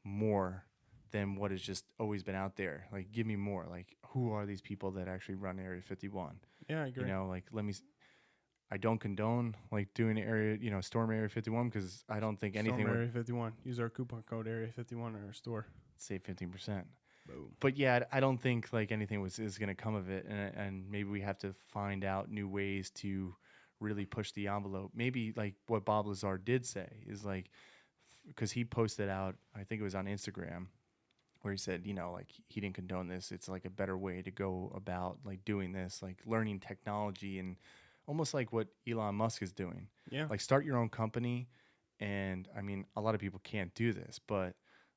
more than what has just always been out there. Like, give me more. Like, who are these people that actually run Area 51? Yeah, I agree. Like, I don't condone like doing Storm Area 51 because I don't think anything Storm would Area 51. Use our coupon code Area 51 in our store. save 15%. Boom. But yeah, I don't think like anything is going to come of it, and maybe we have to find out new ways to really push the envelope. Maybe like what Bob Lazar did say is like, because he posted out, I think it was on Instagram, where he said, like he didn't condone this. It's like a better way to go about like doing this, like learning technology and almost like what Elon Musk is doing. Yeah. Like start your own company. And I mean, a lot of people can't do this, but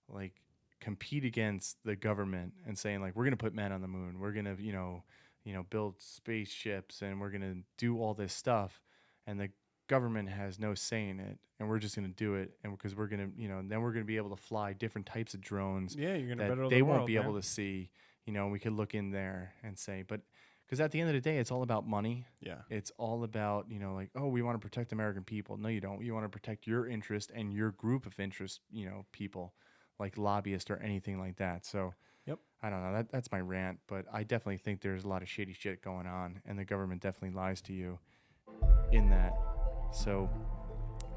like compete against the government and saying like, we're going to put men on the moon. We're going to, build spaceships and we're going to do all this stuff. And the government has no say in it, and we're just going to do it, and because we're going to, then we're going to be able to fly different types of drones. Yeah, you're going to that better they the won't world, be man. able to see. We could look in there and say, but because at the end of the day, it's all about money. Yeah. It's all about like, oh, we want to protect American people. No, you don't. You want to protect your interest and your group of interest, people, like lobbyists or anything like that. So. Yep. I don't know. That's my rant, but I definitely think there's a lot of shady shit going on, and the government definitely lies to you in that. So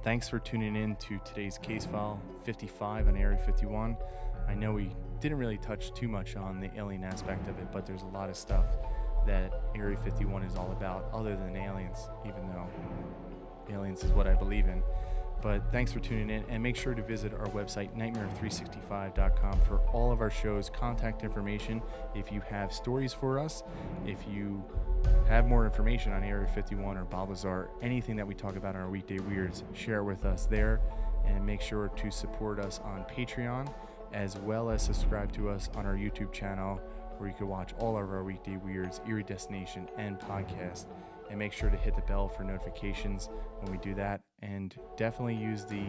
thanks for tuning in to today's case file 55 on Area 51. I know we didn't really touch too much on the alien aspect of it, but there's a lot of stuff that Area 51 is all about other than aliens, even though aliens is what I believe in. But thanks for tuning in, and make sure to visit our website, Nightmare365.com, for all of our shows, contact information. If you have stories for us, if you have more information on Area 51 or Bob Lazar, anything that we talk about on our Weekday Weirds, share it with us there. And make sure to support us on Patreon, as well as subscribe to us on our YouTube channel, where you can watch all of our Weekday Weirds, Eerie Destination, and podcast. And make sure to hit the bell for notifications when we do that. And definitely use the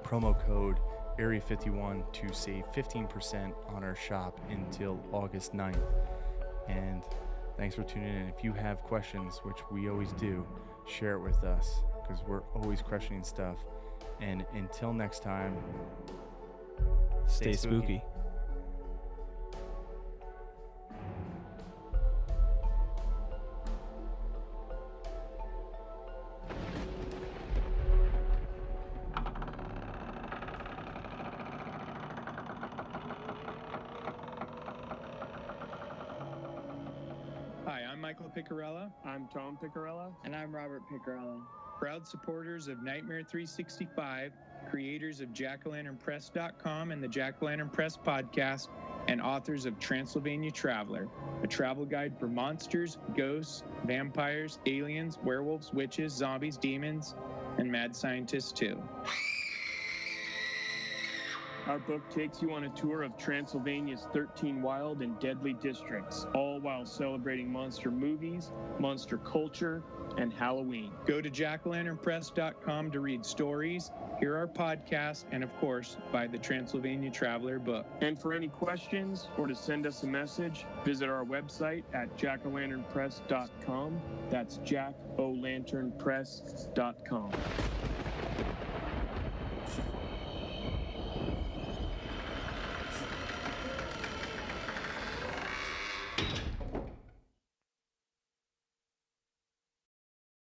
promo code Area 51 to save 15% on our shop until August 9th. And thanks for tuning in. If you have questions, which we always do, share it with us, because we're always questioning stuff. And until next time, Stay spooky. Michael Picarella. I'm Tom Picarella. And I'm Robert Picarella. Proud supporters of Nightmare365, creators of JackO'LanternPress.com and the Jack-O-Lantern Press podcast, and authors of Transylvania Traveler, a travel guide for monsters, ghosts, vampires, aliens, werewolves, witches, zombies, demons, and mad scientists too. Our book takes you on a tour of Transylvania's 13 wild and deadly districts, all while celebrating monster movies, monster culture, and Halloween. Go to JackO'LanternPress.com to read stories, hear our podcast, and of course, buy the Transylvania Traveler book. And for any questions or to send us a message, visit our website at JackO'LanternPress.com. That's JackO'LanternPress.com.